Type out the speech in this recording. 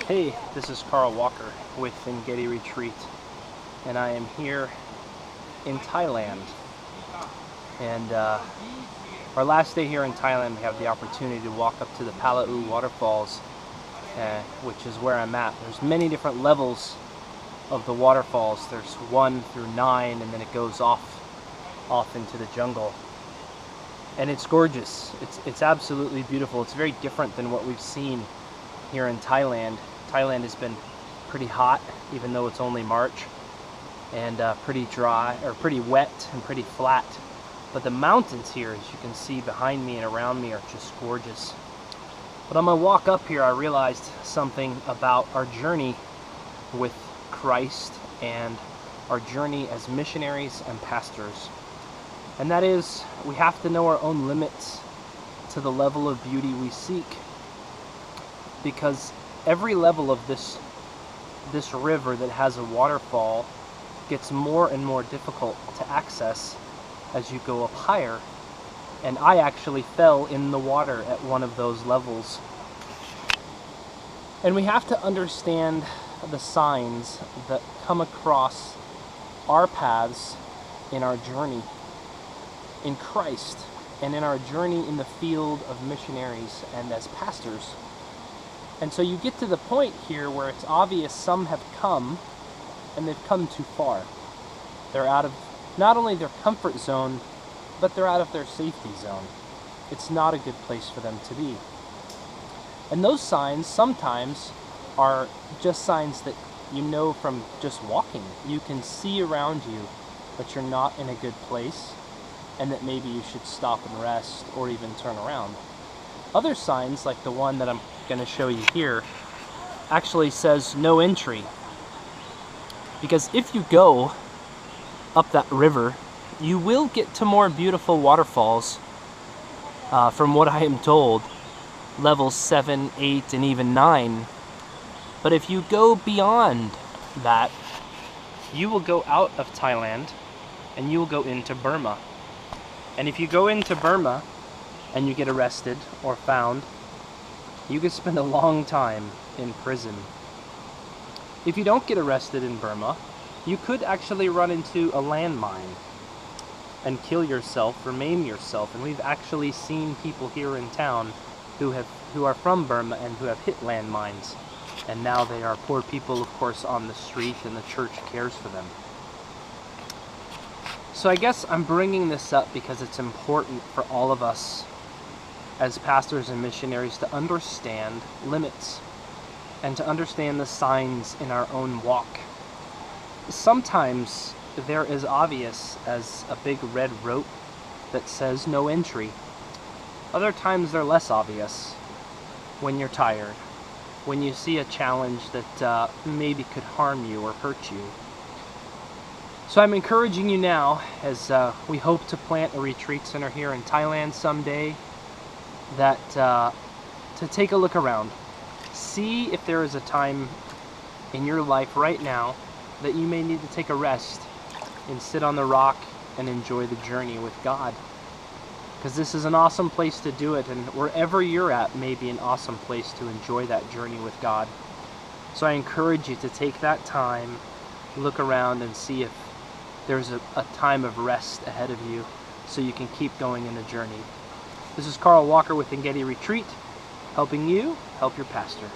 Hey, this is Carl Walker with Ngeti Retreat, and I am here in Thailand. And our last day here in Thailand, we have the opportunity to walk up to the Palau waterfalls, which is where I'm at. There's many different levels of the waterfalls. There's 1 through 9, and then it goes off into the jungle. And it's gorgeous. It's absolutely beautiful. It's very different than what we've seen here in Thailand. Thailand has been pretty hot, even though it's only March, and pretty dry, or pretty wet and pretty flat. But the mountains here, as you can see behind me and around me, are just gorgeous. But on my walk up here, I realized something about our journey with Christ and our journey as missionaries and pastors. And that is, we have to know our own limits to the level of beauty we seek. Because every level of this river that has a waterfall gets more and more difficult to access as you go up higher. And I actually fell in the water at one of those levels. And we have to understand the signs that come across our paths in our journey in Christ and in our journey in the field of missionaries and as pastors. And so you get to the point here where it's obvious some have come, and they've come too far. They're out of not only their comfort zone, but they're out of their safety zone. It's not a good place for them to be. And those signs sometimes are just signs that you know from just walking. You can see around you that you're not in a good place, and that maybe you should stop and rest or even turn around. Other signs, like the one that I'm going to show you here, actually says no entry. Because if you go up that river, you will get to more beautiful waterfalls. From what I am told, levels 7, 8, and even 9. But if you go beyond that, you will go out of Thailand and you will go into Burma. And if you go into Burma and you get arrested or found, you could spend a long time in prison. If you don't get arrested in Burma, you could actually run into a landmine and kill yourself or maim yourself. And we've actually seen people here in town who are from Burma and who have hit landmines. And now they are poor people, of course, on the street, and the church cares for them. So I guess I'm bringing this up because it's important for all of us as pastors and missionaries to understand limits and to understand the signs in our own walk. Sometimes they're as obvious as a big red rope that says no entry. Other times they're less obvious when you're tired, when you see a challenge that maybe could harm you or hurt you. So I'm encouraging you now, as we hope to plant a retreat center here in Thailand someday, that to take a look around. See if there is a time in your life right now that you may need to take a rest and sit on the rock and enjoy the journey with God. Because this is an awesome place to do it, and wherever you're at may be an awesome place to enjoy that journey with God. So I encourage you to take that time, look around, and see if there's a time of rest ahead of you so you can keep going in the journey. This is Carl Walker with Ngeti Retreat, helping you help your pastor.